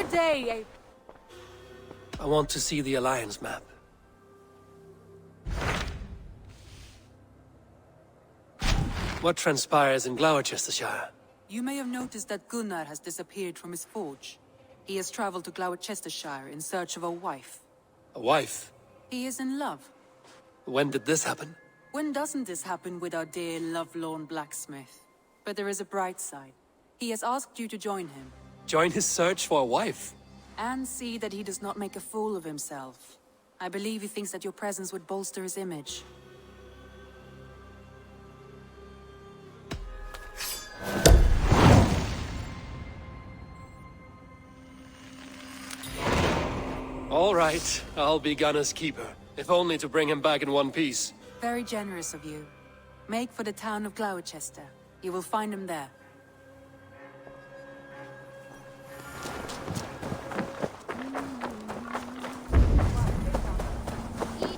Good day. I want to see the Alliance map. What transpires in Gloucestershire? You may have noticed that Gunnar has disappeared from his forge. He has traveled to Gloucestershire in search of a wife. A wife? He is in love. When did this happen? When doesn't this happen with our dear lovelorn blacksmith? But there is a bright side. He has asked you to join him. Join his search for a wife? And see that he does not make a fool of himself. I believe he thinks that your presence would bolster his image. All right, I'll be Gunnar's keeper, if only to bring him back in one piece. Very generous of you. Make for the town of Gloucester. You will find him there.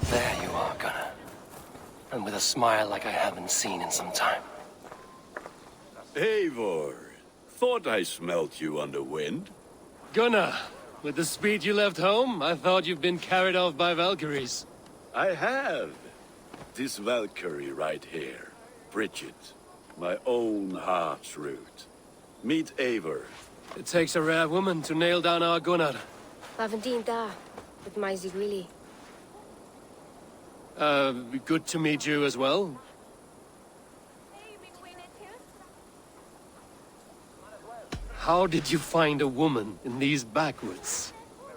There you are, Gunnar. And with a smile like I haven't seen in some time. Eivor, thought I smelt you on the wind. Gunnar, with the speed you left home, I thought you'd been carried off by Valkyries. I have. This Valkyrie right here, Bridget, my own heart's root. Meet Eivor. It takes a rare woman to nail down our Gunnar. Lavendine da, with Maisie Greeley. Good to meet you as well. How did you find a woman in these backwoods?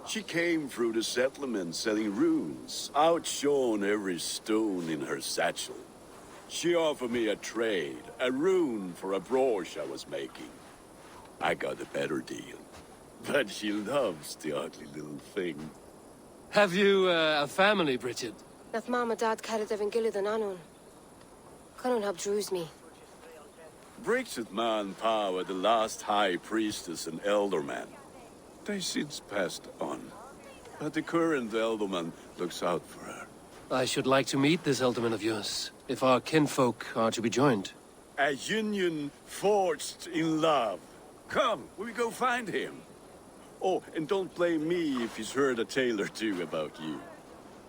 She came through the settlement selling runes, outshone every stone in her satchel. She offered me a trade, a rune for a brooch I was making. I got a better deal. But she loves the ugly little thing. Have you a family, Bridget? Nath Mom and Dad carried Evan Gillard and Anun. Conun helped druise me. Bridget Man Power, the last high priestess and elderman. They since passed on. But the current elderman looks out for her. I should like to meet this elderman of yours, if our kinfolk are to be joined. A union forged in love. Come, we go find him. Oh, and don't blame me if he's heard a tale or two about you.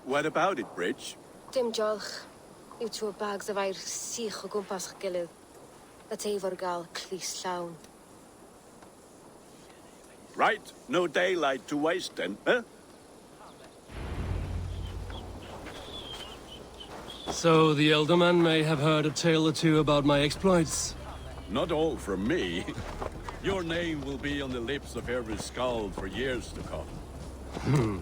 What about it, Bridge? Dim Jolch. You two bags of air sich o gwmpas gilydd. That Eivor gal clis llawn. Right, no daylight to waste then, huh? So the elderman may have heard a tale or two about my exploits. Not all from me. Your name will be on the lips of every skald for years to come.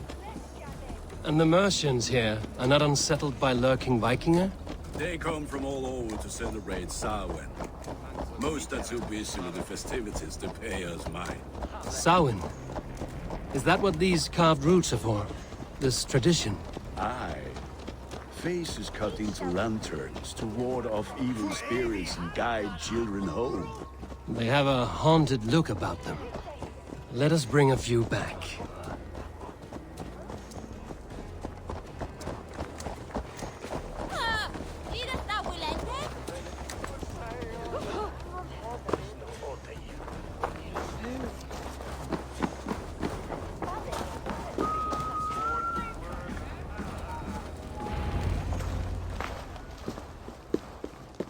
And the Mercians here are not unsettled by lurking Vikinger? They come from all over to celebrate Samhain. Most are too busy with the festivities to pay us mind. Samhain? Is that what these carved roots are for? This tradition? Aye. Faces cut into lanterns to ward off evil spirits and guide children home. They have a haunted look about them. Let us bring a few back.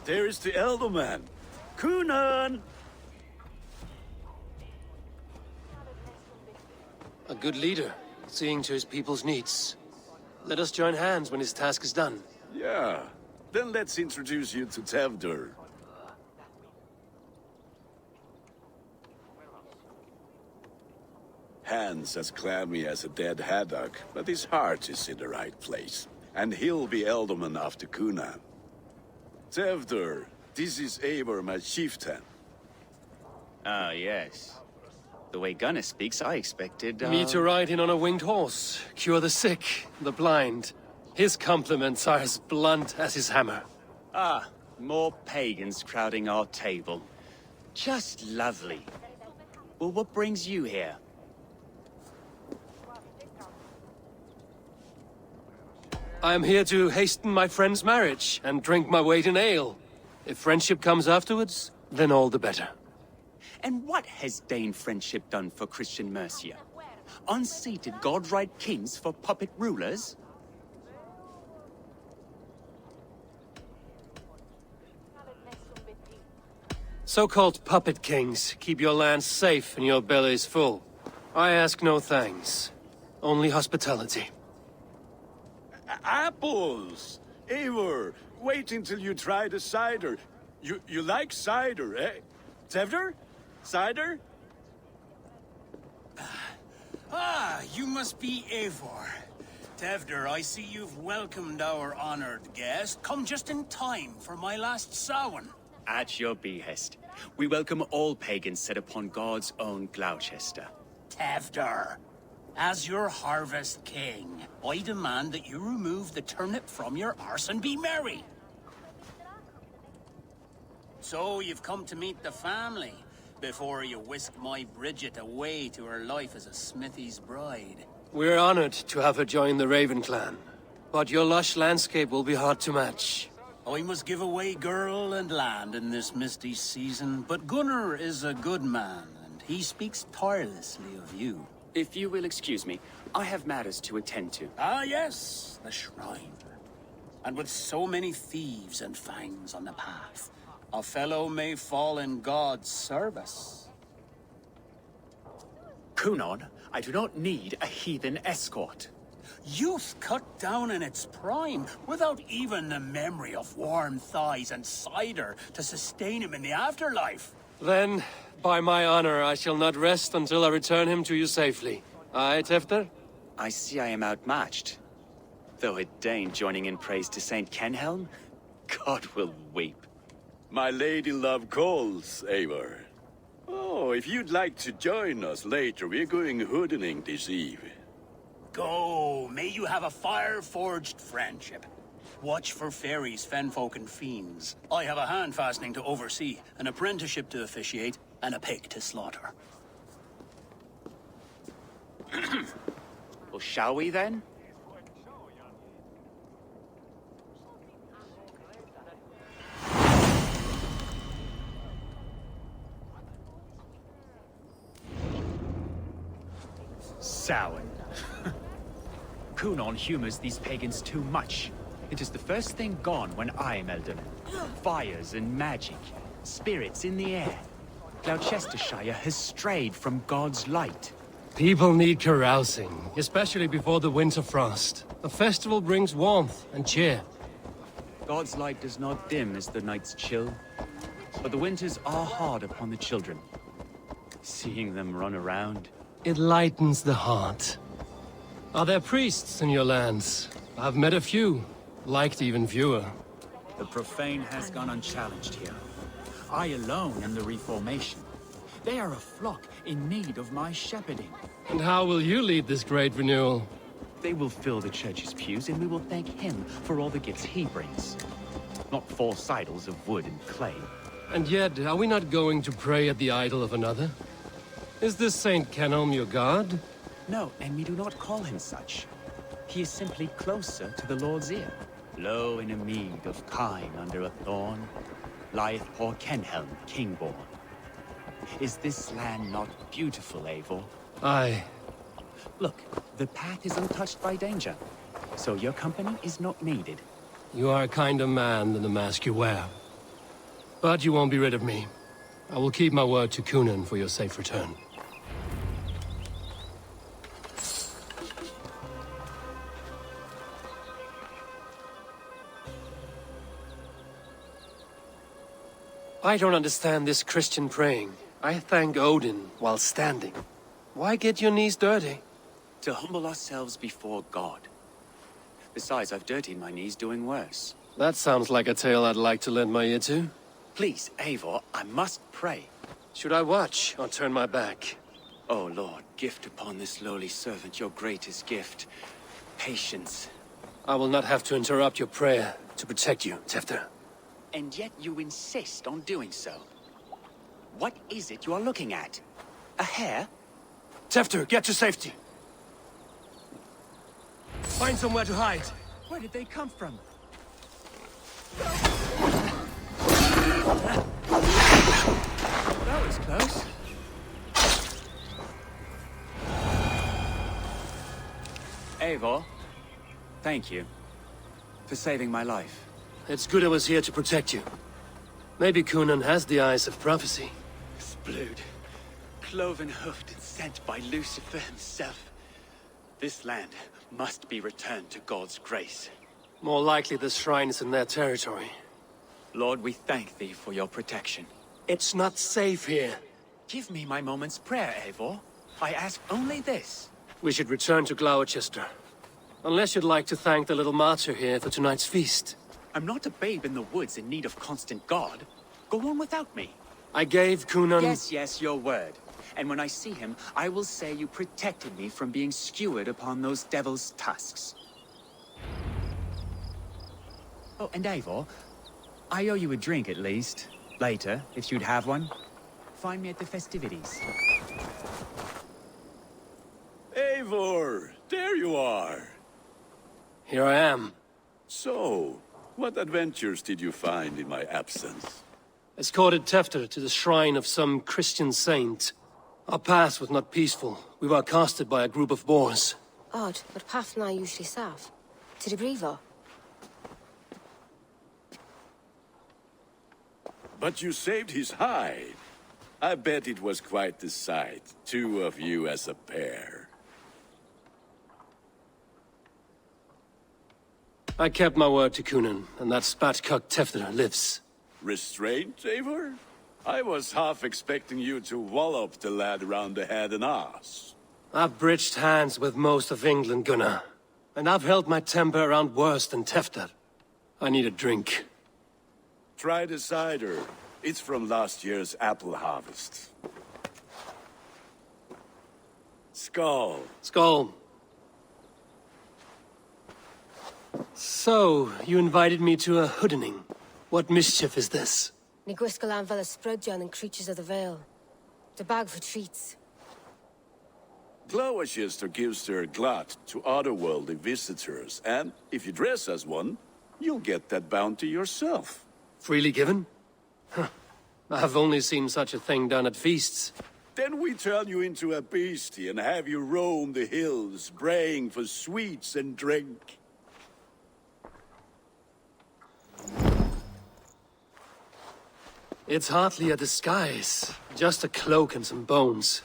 There is the Elderman. Kunan! A good leader, seeing to his people's needs. Let us join hands when his task is done. Yeah. Then let's introduce you to Tevdur. Hands as clammy as a dead haddock, but his heart is in the right place. And he'll be Elderman after Kunan. Tevdur, this is Eivor, my chieftain. Ah, yes. The way Gunnar speaks, I expected, Me to ride in on a winged horse, cure the sick, the blind. His compliments are as blunt as his hammer. Ah, more pagans crowding our table. Just lovely. Well, what brings you here? I am here to hasten my friend's marriage and drink my weight in ale. If friendship comes afterwards, then all the better. And what has Dane friendship done for Christian Mercia? Unseated godright kings for puppet rulers? So-called puppet kings keep your lands safe and your bellies full. I ask no thanks. Only hospitality. Apples! Eivor, wait until you try the cider. You like cider, eh? Tevder? Cider? Ah, you must be Eivor. Tevder, I see you've welcomed our honored guest. Come just in time for my last Samhain. At your behest. We welcome all pagans set upon God's own Gloucester. Tevder, as your harvest king, I demand that you remove the turnip from your arse and be merry. So you've come to meet the family before you whisk my Bridget away to her life as a smithy's bride. We're honored to have her join the Raven clan. But your lush landscape will be hard to match. I must give away girl and land in this misty season, but Gunnar is a good man, and he speaks tirelessly of you. If you will excuse me, I have matters to attend to. Ah, yes, the shrine. And with so many thieves and fangs on the path, a fellow may fall in God's service. Cunon, I do not need a heathen escort. Youth cut down in its prime, without even the memory of warm thighs and cider to sustain him in the afterlife. Then, by my honor, I shall not rest until I return him to you safely. Aye, Tefter? I see I am outmatched. Though a Dane joining in praise to Saint Kenhelm, God will weep. My lady love calls, Eivor. Oh, if you'd like to join us later, we're going hoodening this eve. Go, may you have a fire-forged friendship. Watch for fairies, fenfolk, and fiends. I have a hand fastening to oversee, an apprenticeship to officiate, and a pig to slaughter. Well, shall we then? Samhain. Cunon humors these pagans too much. It is the first thing gone when I am Eldon. Fires and magic, spirits in the air. Gloucestershire has strayed from God's light. People need carousing, especially before the winter frost. A festival brings warmth and cheer. God's light does not dim as the nights chill, but the winters are hard upon the children. Seeing them run around. It lightens the heart. Are there priests in your lands? I've met a few, liked even fewer. The profane has gone unchallenged here. I alone am the Reformation. They are a flock in need of my shepherding. And how will you lead this great renewal? They will fill the church's pews, and we will thank him for all the gifts he brings. Not false idols of wood and clay. And yet, are we not going to pray at the idol of another? Is this Saint Kenelm your god? No, and we do not call him such. He is simply closer to the Lord's ear. Low in a mead of kine under a thorn, lieth poor Kenhelm, king-born. Is this land not beautiful, Eivor? Aye. Look, the path is untouched by danger, so your company is not needed. You are a kinder man than the mask you wear. But you won't be rid of me. I will keep my word to Cunon for your safe return. I don't understand this Christian praying. I thank Odin while standing. Why get your knees dirty? To humble ourselves before God. Besides, I've dirtied my knees doing worse. That sounds like a tale I'd like to lend my ear to. Please, Eivor, I must pray. Should I watch or turn my back? Oh Lord, gift upon this lowly servant your greatest gift. Patience. I will not have to interrupt your prayer to protect you, Tefter. And yet you insist on doing so. What is it you are looking at? A hare? Tefter, get to safety. Find somewhere to hide. Where did they come from? That was close. Eivor, thank you for saving my life. It's good I was here to protect you. Maybe Cunan has the eyes of prophecy. This blood, cloven-hoofed and sent by Lucifer himself. This land must be returned to God's grace. More likely the shrine is in their territory. Lord, we thank thee for your protection. It's not safe here. Give me my moment's prayer, Eivor. I ask only this. We should return to Gloucester. Unless you'd like to thank the little martyr here for tonight's feast. I'm not a babe in the woods in need of constant guard. Go on without me. I gave Cunan... Yes, your word. And when I see him, I will say you protected me from being skewered upon those devil's tusks. Oh, and Eivor, I owe you a drink at least. Later, if you'd have one. Find me at the festivities. Eivor, there you are. Here I am. So, what adventures did you find in my absence? Escorted Tefter to the shrine of some Christian saint. Our path was not peaceful. We were accosted by a group of boars. Odd, but path na usually safe. To the brievo. But you saved his hide. I bet it was quite the sight. Two of you as a pair. I kept my word to Cunan, and that spatcock Tefter lives. Restraint, Eivor? I was half expecting you to wallop the lad around the head and ass. I've bridged hands with most of England, Gunnar. And I've held my temper around worse than Tefter. I need a drink. Try the cider. It's from last year's apple harvest. Skull. Skull. So, you invited me to a hoodening. What mischief is this? Ni gwisgalan fel ysbrydion and creatures of the Vale. The bag for treats. Gloucester gives their glut to otherworldly visitors, and if you dress as one, you'll get that bounty yourself. Freely given? Huh. I've only seen such a thing done at feasts. Then we turn you into a beastie and have you roam the hills, braying for sweets and drink. It's hardly a disguise. Just a cloak and some bones.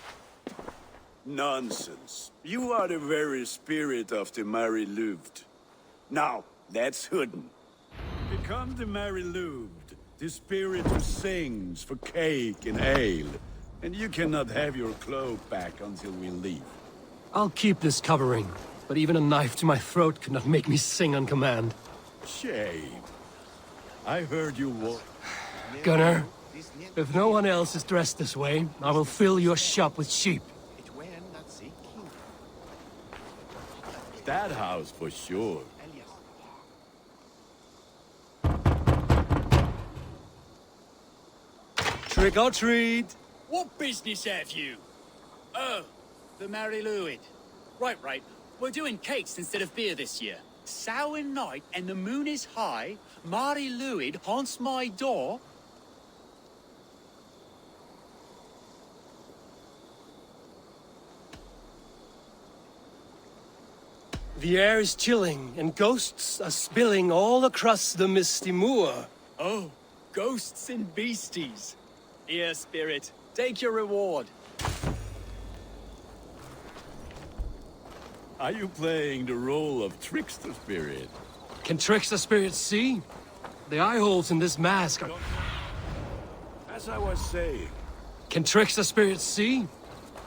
Nonsense. You are the very spirit of the Mary Louved. Now, that's Hooden. Become the Mary Louved, the spirit who sings for cake and ale. And you cannot have your cloak back until we leave. I'll keep this covering, but even a knife to my throat could not make me sing on command. Shame. I heard you walk. Gunnar, if no one else is dressed this way, I will fill your shop with sheep. That house for sure. Trick or treat! What business have you? Oh, the Mary Lwyd. Right. We're doing cakes instead of beer this year. Samhain night and the moon is high. Mary Lwyd haunts my door. The air is chilling, and ghosts are spilling all across the misty moor. Oh, ghosts and beasties. Here, spirit, take your reward. Are you playing the role of trickster spirit? Can trickster spirits see? The eye holes in this mask are... As I was saying, Can trickster spirits see?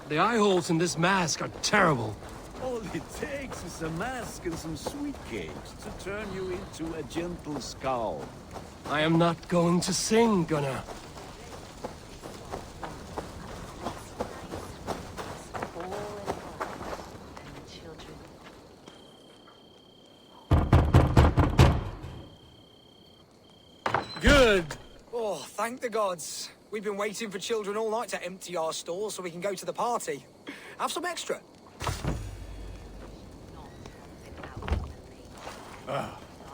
The eye holes in this mask are terrible. all it takes is a mask and some sweet cakes to turn you into a gentle skull. I am not going to sing, Gunnar. Good. Oh, thank the gods. We've been waiting for children all night to empty our stalls so we can go to the party. Have some extra.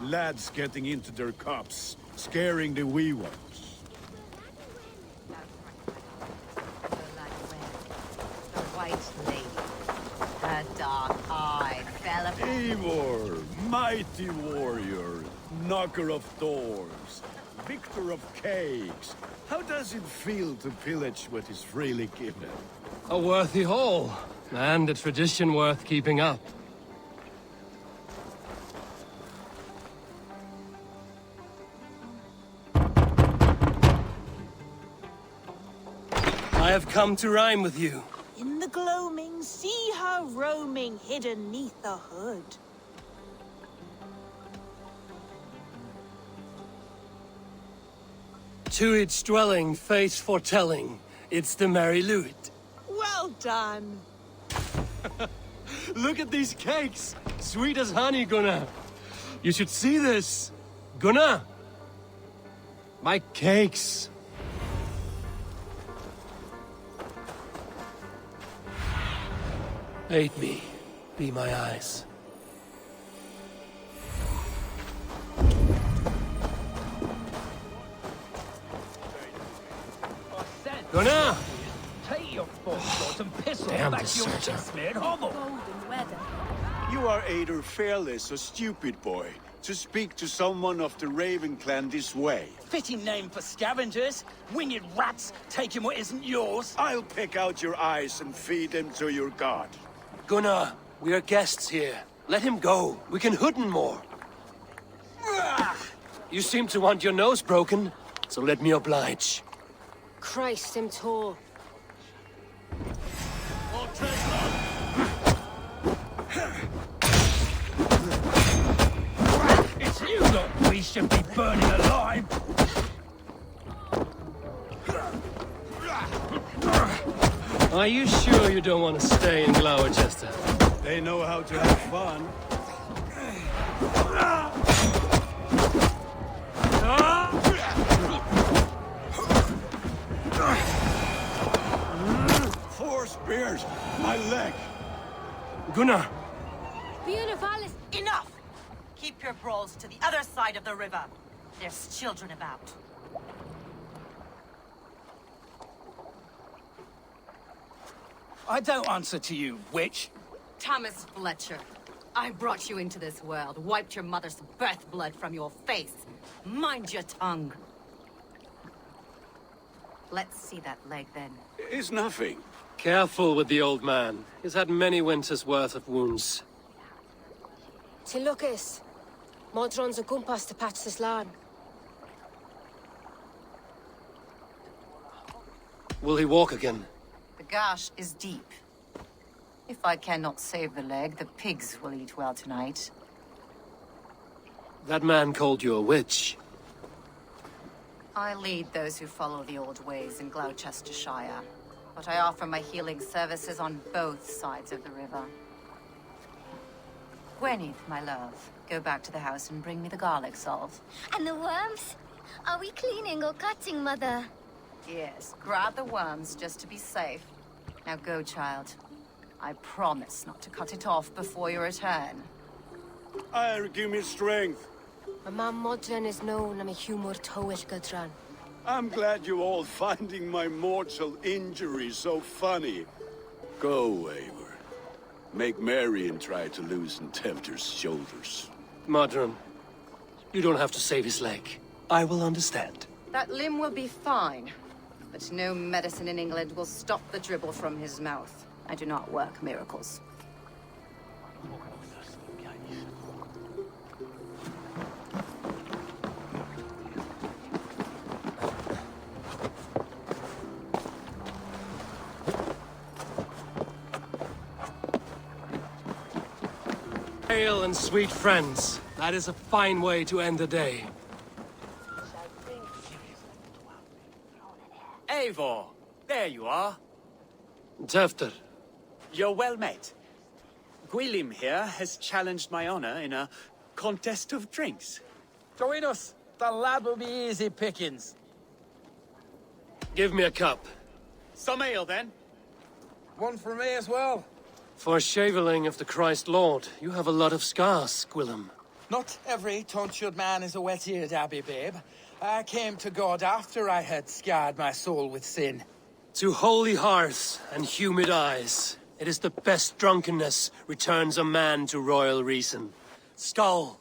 Lads getting into their cups, scaring the wee ones. The White Lady. Her dark eye fell upon Eivor, mighty warrior, knocker of doors, victor of cakes. How does it feel to pillage what is freely given? A worthy haul, and a tradition worth keeping up. I have come to rhyme with you. In the gloaming, see her roaming hidden neath the hood. To its dwelling, fate foretelling, it's the Merry Luid. Well done. Look at these cakes! Sweet as honey, Gunnar! You should see this! Gunnar! My cakes! Aid me. Be my eyes. Gunnar! Take your forethought and piss Damn off back to your deserter. smeared hovel. Golden weather. You are either fearless or stupid, boy, to speak to someone of the Raven clan this way. Fitting name for scavengers. Winged rats taking what isn't yours. I'll pick out your eyes and feed them to your god. Gunnar, we are guests here. Let him go. We can hood him more. You seem to want your nose broken, so let me oblige. Christ, him tall. It's you lot we should be burning alive. Are you sure you don't want to stay in Gloucester? They know how to have fun. Four spears! My leg! Gunnar! Beautifalis! Enough! Keep your brawls to the other side of the river. There's children about. I don't answer to you, witch. Thomas Fletcher, I brought you into this world, wiped your mother's birth blood from your face. Mind your tongue. Let's see that leg, then. It's nothing. Careful with the old man. He's had many winters' worth of wounds. To Lucas. Modron's a gumpas to patch this land. Will he walk again? The gash is deep. If I cannot save the leg, the pigs will eat well tonight. That man called you a witch. I lead those who follow the old ways in Gloucestershire, but I offer my healing services on both sides of the river. Gweneth, my love, go back to the house and bring me the garlic salve. And the worms? Are we cleaning or cutting, Mother? Yes, grab the worms just to be safe. Now go, child. I promise not to cut it off before your return. I'll give me strength. My mam Modron is known am a humor toish gadran. I'm glad you all finding my mortal injury so funny. Go, Eivor. Make merry and try to loosen Tevder's shoulders. Modron, you don't have to save his leg. I will understand. That limb will be fine, but no medicine in England will stop the dribble from his mouth. I do not work miracles. Ale and sweet friends. That is a fine way to end the day. Eivor, there you are. Tefter, You're well met. Gwilym here has challenged my honor in a contest of drinks. Join us. The lad will be easy pickings. give me a cup. Some ale, then. One for me as well. For shaveling of the Christ Lord, you have a lot of scars, Gwillem. Not every tonsured man is a wet-eared abbey, babe. I came to God after I had scarred my soul with sin. To holy hearts and humid eyes. It is the best drunkenness returns a man to royal reason. Skull!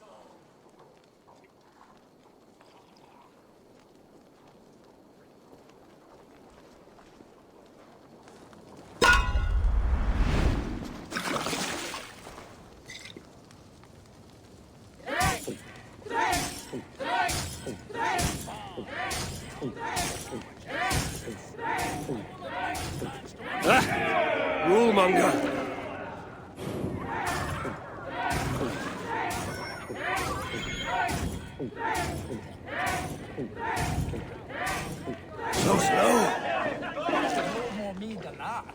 Rulemonger! So slow! No more me than that.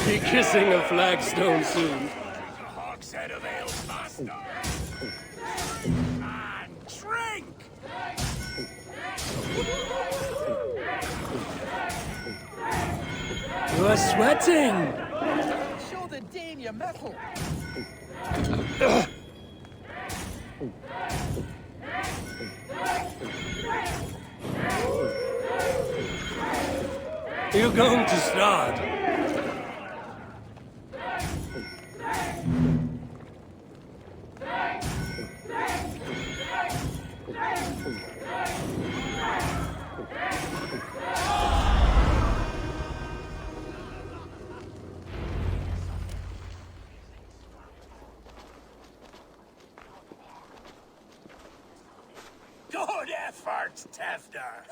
Be kissing a flagstone soon. Hogshead of ale faster! And drink! You are sweating! Show the Dane your metal. You're going to start. Good effort, Tefder.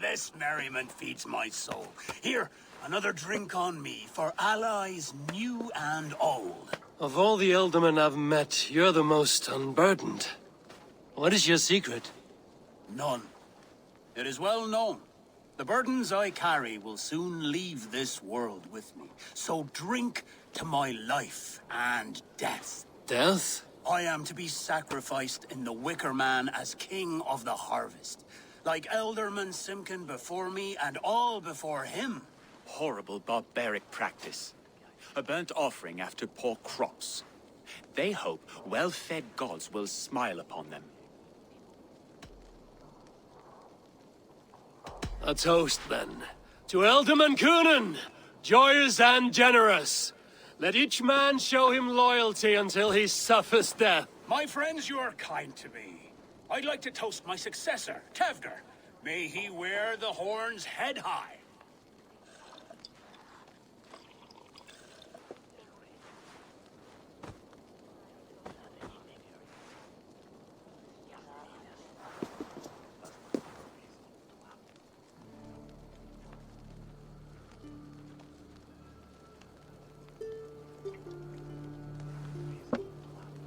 This merriment feeds my soul. Here, another drink on me for allies new and old. Of all the Ealdormen I've met, you're the most unburdened. What is your secret? None. It is well known. The burdens I carry will soon leave this world with me. So drink to my life and death. Death? I am to be sacrificed in the Wicker Man as king of the harvest. Like Elderman Simkin before me and all before him. Horrible barbaric practice. A burnt offering after poor crops. They hope well-fed gods will smile upon them. A toast, then. To Ealdorman Coonan, joyous and generous. Let each man show him loyalty until he suffers death. My friends, you are kind to me. I'd like to toast my successor, Tevder. May he wear the horns head high.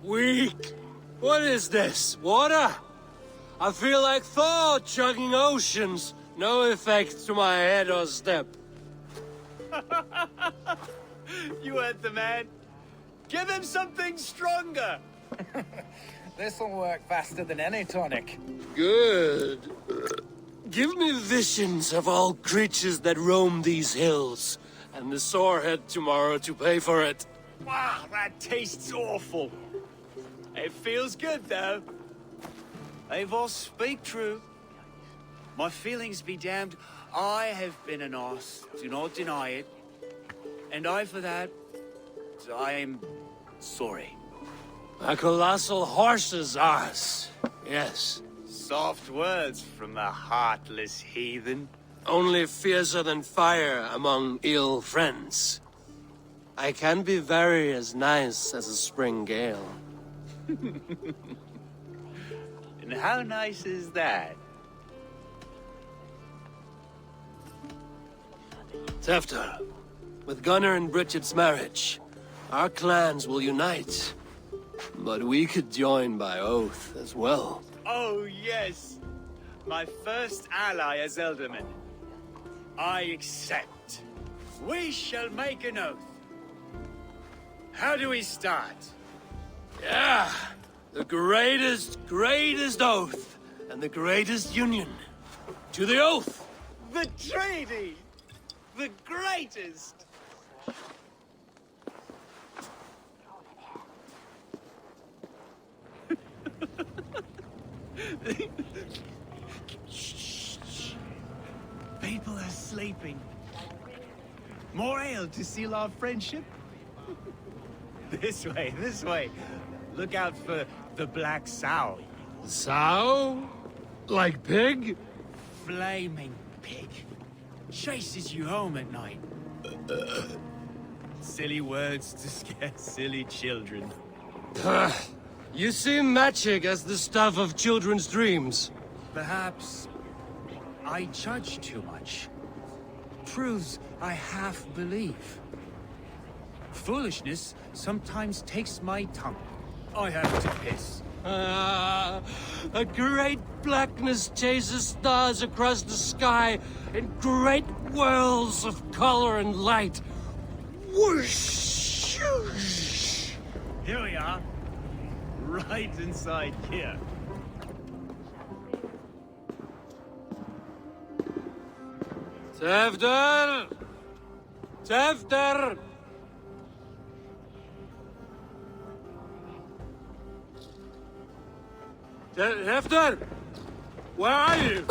Weak! What is this? Water? I feel like Thor chugging oceans. No effect to my head or step. You heard the man. Give him something stronger. This'll work faster than any tonic. Good. Give me visions of all creatures that roam these hills, and the sorehead tomorrow to pay for it. Wow, that tastes awful. It feels good, though. Eivor, speak true. My feelings be damned. I have been an arse. Do not deny it. And I, for that, I am sorry. A colossal horse's arse. Yes. Soft words from the heartless heathen. Only fiercer than fire among ill friends. I can be very as nice as a spring gale. And how nice is that? Tefter, with Gunnar and Bridget's marriage, our clans will unite. But we could join by oath as well. Oh, yes. My first ally as Ealdorman. I accept. We shall make an oath. How do we start? Yeah! The greatest oath, and the greatest union. To the oath! The treaty! The greatest! People are sleeping. More ale to seal our friendship? This way, this way. Look out for the black sow. Sow? Like pig? Flaming pig. Chases you home at night. Silly words to scare silly children. You seem magic as the stuff of children's dreams. Perhaps I judge too much. Proves I half believe. Foolishness sometimes takes my tongue. I have to piss. A great blackness chases stars across the sky in great whirls of color and light. Whoosh! Shoosh. Here we are. Right inside here. Tevder! Tevder! Tevder! Where are you?